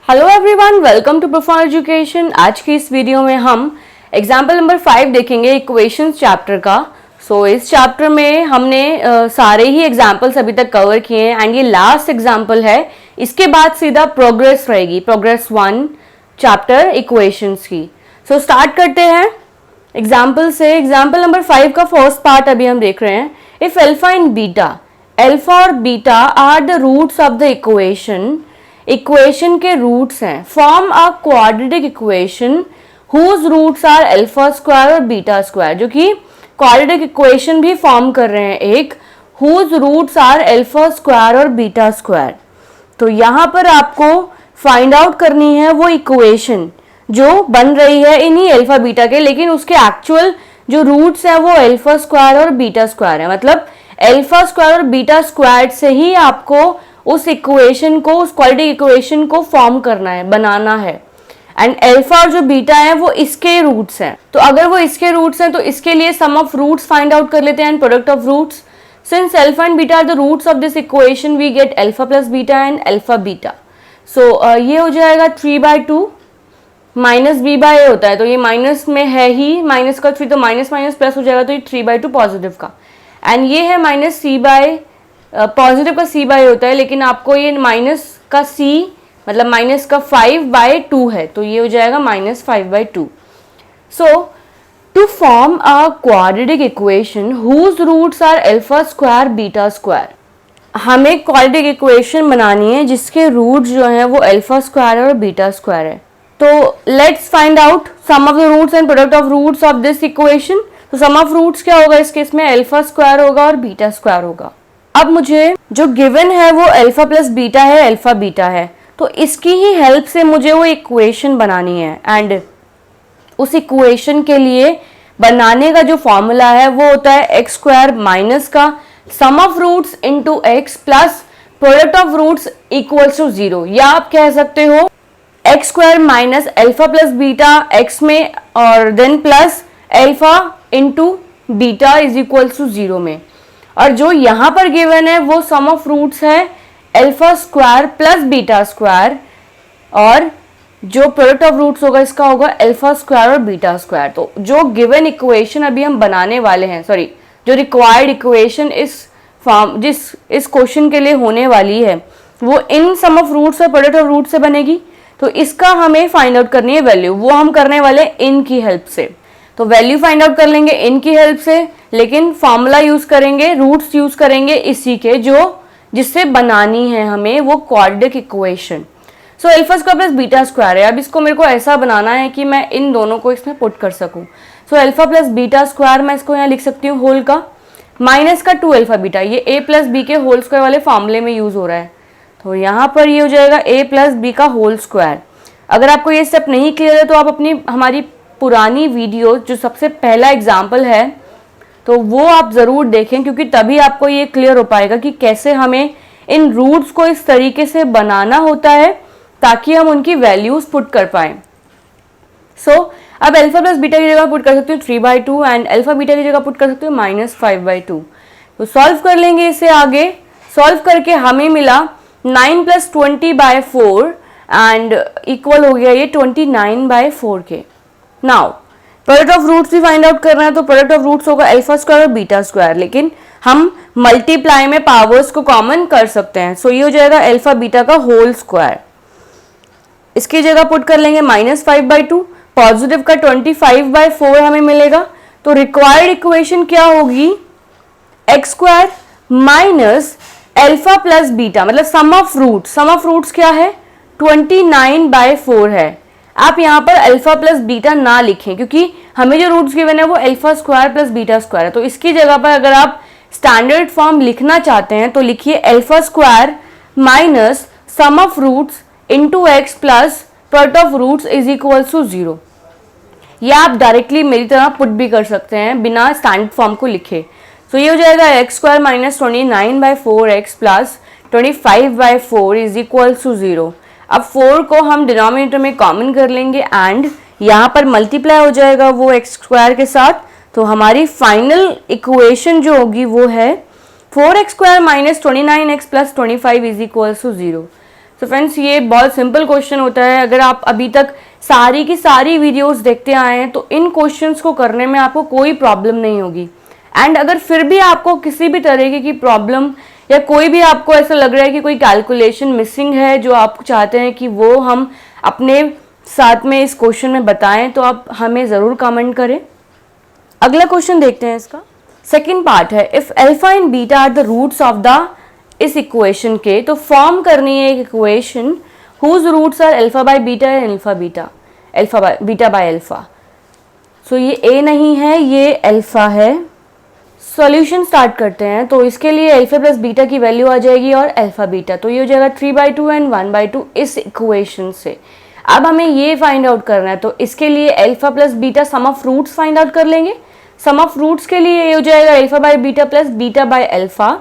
Hello everyone, welcome to profile education. आज की इस वीडियो में हम एग्जाम्पल नंबर 5 देखेंगे इक्वेशंस चैप्टर का। इस चैप्टर में हमने सारे ही एग्जाम्पल्स अभी तक कवर किए हैं एंड ये लास्ट एग्जाम्पल है। इसके बाद सीधा प्रोग्रेस रहेगी, प्रोग्रेस 1 चैप्टर इक्वेशंस की। स्टार्ट करते हैं एग्जाम्पल से। एग्जाम्पल नंबर 5 का फर्स्ट पार्ट अभी हम देख रहे हैं। If alpha and beta, alpha और beta are the roots of the equation के रूट्स हैं, form a quadratic equation whose roots are alpha square और बीटा स्क्वायर, जो कि क्वाड्रेटिक इक्वेशन भी फॉर्म कर रहे हैं एक, whose roots are alpha square और बीटा स्क्वायर। तो यहाँ पर आपको फाइंड आउट करनी है वो इक्वेशन जो बन रही है इन्हीं अल्फा बीटा के, लेकिन उसके एक्चुअल जो रूट्स है वो अल्फा स्क्वायर और बीटा स्क्वायर है। मतलब अल्फा स्क्वायर और बीटा स्क्वायर से ही आपको उस इक्वेशन को, उस क्वाड्रेटिक इक्वेशन को फॉर्म करना है, बनाना है। एंड अल्फा और जो बीटा है वो इसके रूट्स हैं। तो अगर वो इसके रूट्स हैं तो इसके लिए sum of roots find out कर लेते हैं and product of roots. Since alpha and beta are the roots of this equation, we get alpha plus beta and alpha beta. ये हो जाएगा 3/2 माइनस बी बाय ए होता है, तो ये माइनस में है ही, माइनस का 3 तो माइनस माइनस प्लस हो जाएगा, तो ये 3/2 पॉजिटिव का। एंड ये है माइनस सी बाय, पॉजिटिव का सी बाय होता है, लेकिन आपको ये माइनस का सी मतलब माइनस का 5/2 है, तो ये हो जाएगा minus 5/2। So to form a quadratic equation whose roots are alpha square beta square, हमें क्वाड्रेटिक इक्वेशन बनानी है जिसके रूट्स जो हैं वो अल्फा स्क्वायर और बीटा स्क्वायर है। तो let's find out sum of the roots and product of roots of this equation. तो सम ऑफ रूट्स क्या होगा इस केस में, अल्फा स्क्वायर होगा और बीटा स्क्वायर होगा। अब मुझे जो गिवन है वो अल्फा प्लस बीटा है, अल्फा बीटा है, तो इसकी ही हेल्प से मुझे वो इक्वेशन बनानी है। एंड उस इक्वेशन के लिए बनाने का जो फॉर्मूला है वो होता है एक्स स्क्वायर माइनस का sum of roots into X plus product of roots equals to 0, या आप कह सकते हो X square minus alpha plus beta X में और then plus alpha into beta is equals to 0 में। और जो यहाँ पर गिवन है वो सम ऑफ रूट्स है alpha square plus beta square, और जो प्रोडक्ट ऑफ रूट्स होगा इसका होगा अल्फा स्क्वायर और बीटा स्क्वायर। तो जो गिवन इक्वेशन अभी हम बनाने वाले हैं, सॉरी जो रिक्वायर्ड इक्वेशन इस क्वेश्चन के लिए होने वाली है वो इन सम ऑफ रूट्स और प्रोडक्ट ऑफ रूट्स से बनेगी। तो इसका हमें फाइंड आउट करनी है वैल्यू, वो हम करने वाले इन की हेल्प से। तो वैल्यू फाइंड आउट कर लेंगे इन की हेल्प से, लेकिन फॉर्मूला यूज करेंगे, रूट्स यूज करेंगे इसी के जो जिससे बनानी है हमें वो quadratic equation. So alpha square plus beta square है। अब इसको मेरे को ऐसा बनाना है कि मैं इन दोनों को इसमें पुट कर सकूं। So alpha plus beta square मैं इसको यहाँ लिख सकती हूँ होल का, माइनस का 2 अल्फा बीटा, ये ए प्लस बी के होल स्क्वायर वाले फॉर्मूले में यूज हो रहा है। तो यहाँ पर ये हो जाएगा ए प्लस बी का होल स्क्वायर। अगर आपको ये स्टेप नहीं क्लियर है तो आप अपनी हमारी पुरानी वीडियो जो सबसे पहला एग्जाम्पल है तो वो आप ज़रूर देखें, क्योंकि तभी आपको ये क्लियर हो पाएगा कि कैसे हमें इन रूट्स को इस तरीके से बनाना होता है ताकि हम उनकी वैल्यूज पुट कर पाएं। अब अल्फा प्लस बीटा की जगह पुट कर सकते हो 3/2 एंड अल्फा बीटा की जगह पुट कर सकते हो माइनस 5/2। तो सॉल्व कर लेंगे इसे आगे। सॉल्व करके हमें मिला 9 + 20/4 एंड इक्वल हो गया ये 29/4 के। नाउ प्रोडक्ट ऑफ रूट्स भी फाइंड आउट करना है, तो प्रोडक्ट ऑफ रूट्स होगा अल्फा स्क्वायर और बीटा स्क्वायर, लेकिन हम मल्टीप्लाई में पावर्स को कॉमन कर सकते हैं। सो ये हो जाएगा अल्फा बीटा का होल स्क्वायर। इसकी जगह पुट कर लेंगे माइनस 5/2, पॉजिटिव का 25/4 हमें मिलेगा। तो रिक्वायर्ड इक्वेशन क्या होगी, x square minus alpha plus beta, मतलब सम ऑफ रूट्स क्या है 29/4 है। आप यहाँ पर अल्फा प्लस बीटा ना लिखें क्योंकि हमें जो रूट्स गिवन है वो alpha square plus beta square है। तो इसकी जगह पर अगर आप स्टैंडर्ड फॉर्म लिखना चाहते हैं तो लिखिए alpha square minus sum of roots into x plus product of roots is equal to 0। या आप डायरेक्टली मेरी तरह पुट भी कर सकते हैं बिना स्टैंडर्ड फॉर्म को लिखे। तो ये हो जाएगा x square minus 29/4 x plus 25/4 is equal to 0। अब 4 को हम डिनोमिनेटर में कॉमन कर लेंगे एंड यहाँ पर मल्टीप्लाई हो जाएगा वो एक्स स्क्वायर के साथ। तो हमारी फाइनल इक्वेशन जो होगी वो है 4x² - 29x + 25 is equal to 0। So friends ये बहुत सिंपल क्वेश्चन होता है। अगर आप अभी तक सारी की सारी वीडियोस देखते आए हैं तो इन क्वेश्चंस को करने में आपको कोई प्रॉब्लम नहीं होगी। एंड अगर फिर भी आपको किसी भी तरीके की प्रॉब्लम या कोई भी आपको ऐसा लग रहा है कि कोई कैलकुलेशन मिसिंग है जो आप चाहते हैं कि वो हम अपने साथ में इस क्वेश्चन में बताएं, तो आप हमें ज़रूर कमेंट करें। अगला क्वेश्चन देखते हैं इसका। सेकेंड पार्ट है, if alpha and beta are the roots of the इस इक्वेशन के, तो फॉर्म करनी है एक equation whose roots are alpha by beta and alpha by beta by alpha. So ये ए नहीं है, ये अल्फा है। सॉल्यूशन स्टार्ट करते हैं। तो इसके लिए अल्फा प्लस बीटा की वैल्यू आ जाएगी और अल्फा बीटा, तो ये हो जाएगा 3/2 एंड 1/2 इस इक्वेशन से। अब हमें ये फाइंड आउट करना है, तो इसके लिए alpha plus beta sum of roots find out कर लेंगे। सम ऑफ रूट्स के लिए ये हो जाएगा alpha by beta plus beta by alpha.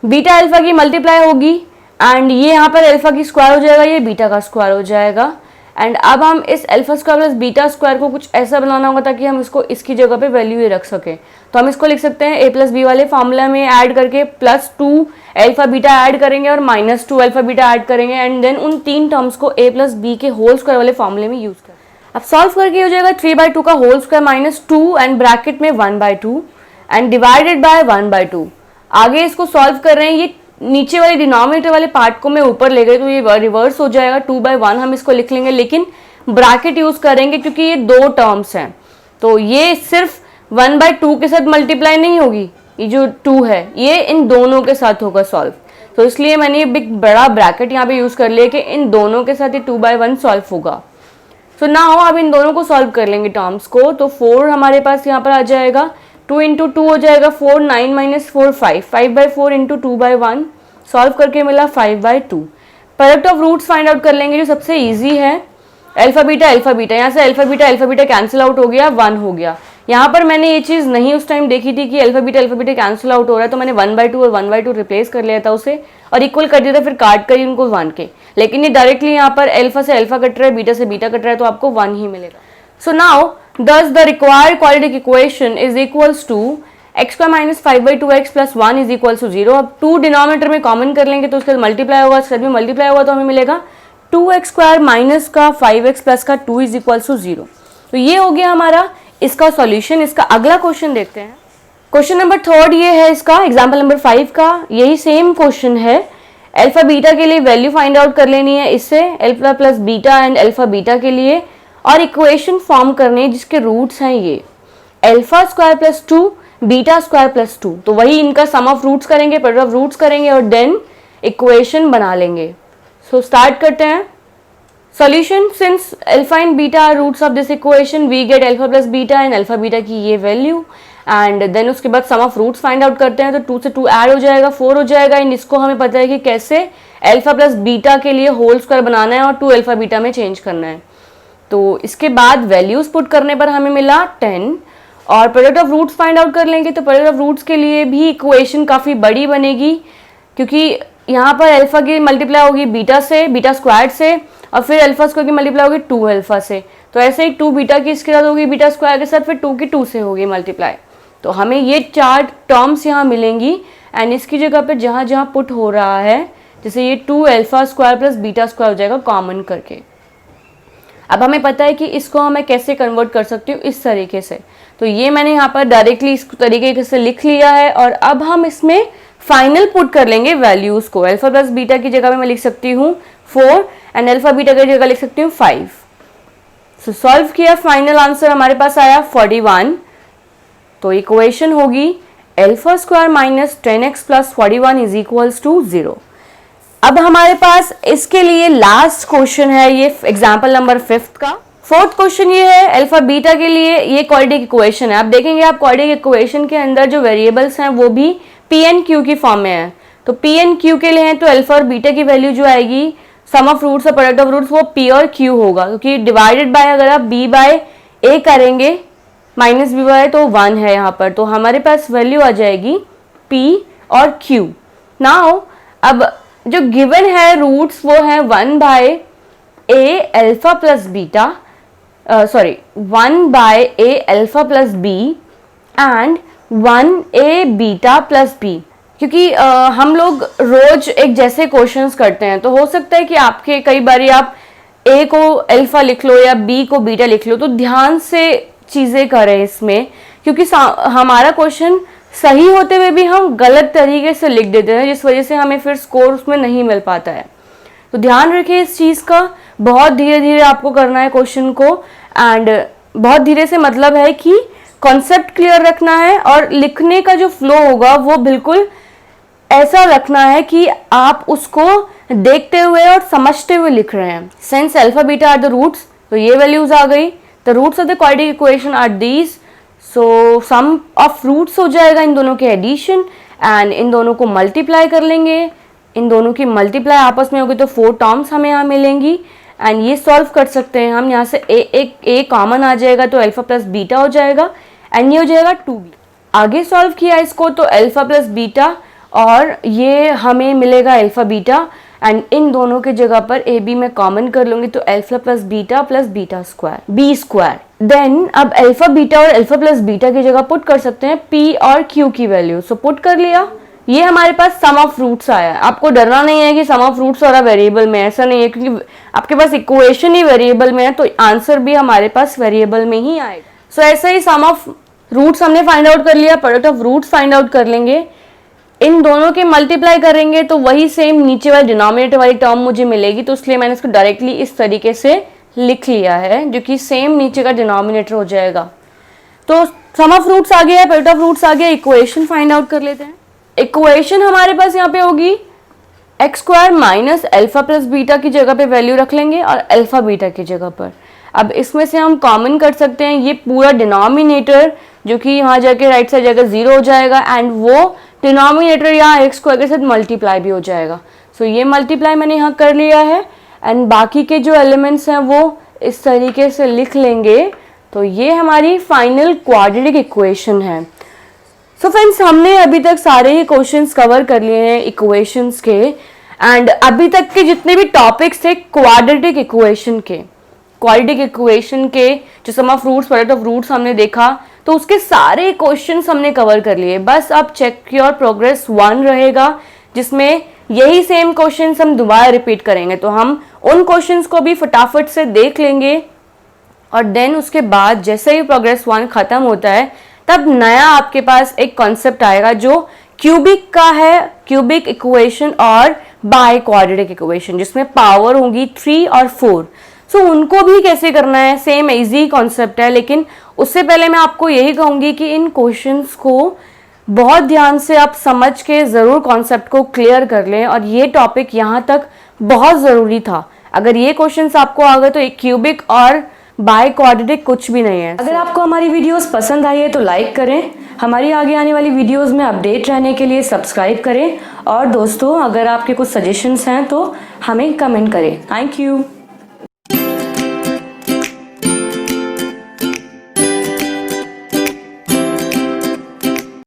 Beta alpha की मल्टीप्लाई होगी एंड ये यहाँ पर अल्फा की स्क्वायर हो जाएगा, ये बीटा का स्क्वायर हो जाएगा। एंड अब हम इस alpha square plus beta square को कुछ ऐसा बनाना होगा ताकि हम इसको इसकी जगह पे वैल्यू ये रख सकें। तो हम इसको लिख सकते हैं ए प्लस बी वाले फॉर्मूला में ऐड करके +2 अल्फा बीटा ऐड करेंगे और -2 अल्फा बीटा ऐड करेंगे एंड देन उन तीन टर्म्स को ए प्लस बी के होल स्क्वायर वाले फॉर्मूले में यूज करें। अब सॉल्व करके हो जाएगा 3/2 का होल स्क्वायर -2 एंड ब्रैकेट में 1/2 एंड डिवाइडेड बाय 1/2। आगे इसको सॉल्व कर रहे हैं, ये नीचे वाले डिनोमिनेटर वाले पार्ट को मैं ऊपर ले गई तो ये रिवर्स हो जाएगा, 2/1 हम इसको लिख लेंगे, लेकिन ब्रैकेट यूज करेंगे क्योंकि ये दो टर्म्स हैं। तो ये सिर्फ 1/2 के साथ मल्टीप्लाई नहीं होगी, ये जो 2 है ये इन दोनों के साथ होगा सॉल्व। तो इसलिए मैंने ये बिग बड़ा ब्रैकेट यहाँ पे यूज कर लिया कि इन दोनों के साथ ये 2/1 सॉल्व होगा। सो नाउ अब इन दोनों को सॉल्व कर लेंगे टर्म्स को। तो 4 हमारे पास यहाँ पर आ जाएगा, 2 × 2 हो जाएगा 4, 9 - 4 5, 5/4 × 2/1 सॉल्व करके मिला 5/2। Product of roots find out कर लेंगे जो सबसे इजी है, अल्फा बीटा यहाँ से अल्फा बीटा कैंसिल आउट हो गया, 1 हो गया। यहाँ पर मैंने ये चीज़ नहीं उस टाइम देखी थी कि अल्फा बीटा कैंसिल आउट हो रहा है, तो मैंने 1/2 और 1/2 रिप्लेस कर लिया था उसे और इक्वल कर दिया था, फिर काट कर उनको 1 के। लेकिन ये डायरेक्टली यहाँ पर अल्फा से अल्फा कट रहा है, बीटा से बीटा कट रहा है, तो आपको 1 ही मिलेगा। So now thus the required quadratic equation is equals to x² - 5/2x + 1 is equals to 0। अब 2 डिनोमिनेटर में कॉमन कर लेंगे तो उसके बाद मल्टीप्लाई होगा, इसके बाद में मल्टीप्लाई होगा तो हमें मिलेगा 2x² माइनस का 5x प्लस का 2 is equals to 0। तो ये हो गया हमारा इसका सॉल्यूशन। इसका अगला क्वेश्चन देखते हैं। क्वेश्चन नंबर 3 ये है इसका, एग्जाम्पल नंबर 5 का यही सेम क्वेश्चन है। अल्फा बीटा के लिए वैल्यू फाइंड आउट कर लेनी है इससे, alpha plus beta and alpha beta के लिए, और इक्वेशन फॉर्म करने जिसके रूट्स हैं ये alpha square plus 2 beta square plus 2। तो वही इनका सम ऑफ रूट्स करेंगे, प्रोडक्ट ऑफ रूट्स करेंगे और देन इक्वेशन बना लेंगे। सो स्टार्ट करते हैं। Solution, since alpha and beta are roots of this equation we get alpha plus beta and alpha beta की ये वैल्यू एंड देन उसके बाद sum of roots find out करते हैं। तो 2 से 2 ऐड हो जाएगा, 4 हो जाएगा एंड इसको हमें पता है कि कैसे अल्फा प्लस बीटा के लिए होल स्क्वायर बनाना है और 2 अल्फा बीटा में चेंज करना है। तो इसके बाद वैल्यूज पुट करने पर हमें मिला 10 और product of roots find out कर लेंगे। तो प्रोडक्ट ऑफ रूट्स के लिए भी इक्वेशन काफ़ी बड़ी बनेगी क्योंकि यहाँ पर अल्फा की मल्टीप्लाई होगी बीटा से, बीटा स्क्वायर से, और फिर अल्फा स्क्वायर की मल्टीप्लाई होगी 2 अल्फा से। तो ऐसे ही 2 बीटा की इसके साथ होगी बीटा स्क्वायर के साथ, फिर 2 की 2 से होगी मल्टीप्लाई। तो हमें ये 4 टर्म्स यहाँ मिलेंगी एंड इसकी जगह पर जहाँ जहाँ पुट हो रहा है, जैसे ये 2 alpha square plus beta square हो जाएगा कॉमन करके। अब हमें पता है कि इसको मैं कैसे कन्वर्ट कर सकती हूँ, इस तरीके से। तो ये मैंने यहाँ पर डायरेक्टली इस तरीके से लिख लिया है और अब हम इसमें फाइनल पुट कर लेंगे वैल्यूज को। अल्फा प्लस बीटा की जगह मैं लिख सकती हूँ 4 एंड अल्फा बीटा की जगह लिख सकती हूँ 5। सो सॉल्व किया, फाइनल आंसर हमारे पास आया 41। तो इक्वेशन होगी alpha square minus 10x plus 41 is equals to 0। अब हमारे पास इसके लिए लास्ट क्वेश्चन है, ये एग्जाम्पल नंबर 5 का। 4th क्वेश्चन ये है, अल्फा बीटा के लिए ये क्वाड्रेटिक इक्वेशन है। आप देखेंगे आप क्वाड्रेटिक इक्वेशन के अंदर जो वेरिएबल्स हैं वो भी पी एंड क्यू की फॉर्म में है। तो पी एंड क्यू के लिए हैं तो अल्फा और बीटा की वैल्यू जो आएगी सम ऑफ रूट्स और प्रोडक्ट ऑफ रूट्स वो पी और क्यू होगा, क्योंकि डिवाइडेड बाय अगर आप बी बाय ए करेंगे माइनस बी बाय तो 1 है यहाँ पर, तो हमारे पास वैल्यू आ जाएगी पी और क्यू। नाउ अब जो गिवन है रूट्स वो है 1 by a alpha plus beta, 1 by a alpha plus b and 1 a beta plus b. क्योंकि हम लोग रोज एक जैसे क्वेश्चंस करते हैं, तो हो सकता है कि आपके कई बारी आप ए को अल्फा लिख लो या बी को बीटा लिख लो, तो ध्यान से चीजें करें इसमें, क्योंकि हमारा क्वेश्चन सही होते हुए भी हम गलत तरीके से लिख देते हैं, जिस वजह से हमें फिर स्कोर उसमें नहीं मिल पाता है। तो ध्यान रखिए इस चीज़ का, बहुत धीरे धीरे आपको करना है क्वेश्चन को। एंड बहुत धीरे से मतलब है कि कॉन्सेप्ट क्लियर रखना है और लिखने का जो फ्लो होगा वो बिल्कुल ऐसा रखना है कि आप उसको देखते हुए और समझते हुए लिख रहे हैं। Since alpha beta are the roots, तो ये वैल्यूज आ गई। The roots of the quadratic equation are these, so sum of roots हो जाएगा इन दोनों के एडिशन, एंड इन दोनों को मल्टीप्लाई कर लेंगे। इन दोनों की मल्टीप्लाई आपस में होगी तो 4 टर्म्स हमें यहाँ मिलेंगी, एंड ये सॉल्व कर सकते हैं हम। यहाँ से ए कॉमन आ जाएगा तो अल्फा प्लस बीटा हो जाएगा, एंड ये हो जाएगा 2b। आगे सॉल्व किया इसको तो अल्फा प्लस बीटा, और ये हमें मिलेगा अल्फा बीटा, एंड इन दोनों के जगह पर ए बी मैं कॉमन कर लूंगी तो alpha plus beta square b square. Then अब अल्फा बीटा और अल्फा प्लस बीटा की जगह पुट कर सकते हैं पी और क्यू की वैल्यू। सो पुट कर लिया, ये हमारे पास सम ऑफ रूट्स आया। आपको डरना नहीं है कि सम ऑफ रूट्स वाला वेरिएबल में, ऐसा नहीं है, क्योंकि आपके पास इक्वेशन ही वेरिएबल में है तो आंसर भी हमारे पास वेरिएबल में ही आएगा। सो ऐसा ही सम ऑफ रूट्स हमने फाइंड आउट कर लिया, product of roots find out कर लेंगे। इन दोनों के मल्टीप्लाई करेंगे तो वही सेम नीचे वाली डिनोमिनेटर वाली टर्म मुझे मिलेगी, तो इसलिए मैंने इसको डायरेक्टली इस तरीके से लिख लिया है, जो कि सेम नीचे का डिनोमिनेटर हो जाएगा। तो सम ऑफ रूट्स आ गया है, प्रोडक्ट ऑफ रूट्स आ गया, इक्वेशन फाइंड आउट कर लेते हैं। इक्वेशन हमारे पास यहाँ पे होगी x square minus alpha plus beta की जगह पे वैल्यू रख लेंगे और अल्फा बीटा की जगह पर। अब इसमें से हम कॉमन कर सकते हैं ये पूरा डिनोमिनेटर, जो कि यहाँ जाके राइट साइड जाकर 0 हो जाएगा, एंड वो डिनोमिनेटर यहाँ एक्स स्क्वायर के साथ मल्टीप्लाई भी हो जाएगा। सो ये मल्टीप्लाई मैंने यहाँ कर लिया है, एंड बाकी के जो एलिमेंट्स हैं वो इस तरीके से लिख लेंगे। तो ये हमारी फाइनल क्वाड्रेटिक इक्वेशन है। सो फ्रेंड्स, हमने अभी तक सारे ही क्वेश्चंस कवर कर लिए हैं इक्वेशंस के, एंड अभी तक के जितने भी टॉपिक्स थे क्वाड्रेटिक इक्वेशन के जो sum of roots, product of roots हमने देखा, तो उसके सारे क्वेश्चंस हमने कवर कर लिए। बस अब चेक योर प्रोग्रेस 1 रहेगा, जिसमें यही सेम क्वेश्चंस हम दोबारा रिपीट करेंगे। तो हम उन क्वेश्चंस को भी फटाफट से देख लेंगे, और देन उसके बाद जैसे ही प्रोग्रेस 1 खत्म होता है तब नया आपके पास एक कॉन्सेप्ट आएगा जो क्यूबिक का है, क्यूबिक इक्वेशन और बाय क्वाड्रेटिक इक्वेशन, जिसमें पावर होगी 3 और 4। सो उनको भी कैसे करना है, सेम इजी कॉन्सेप्ट है, लेकिन उससे पहले मैं आपको यही कहूँगी कि इन क्वेश्चंस को बहुत ध्यान से आप समझ के ज़रूर कॉन्सेप्ट को क्लियर कर लें, और ये टॉपिक यहाँ तक बहुत ज़रूरी था। अगर ये क्वेश्चंस आपको आ गए तो एक क्यूबिक और बाय क्वाड्रेटिक कुछ भी नहीं है। अगर आपको हमारी वीडियोस पसंद आई है तो लाइक करें, हमारी आगे आने वाली वीडियोस में अपडेट रहने के लिए सब्सक्राइब करें, और दोस्तों अगर आपके कुछ सजेशंस हैं तो हमें कमेंट करें। Thank you.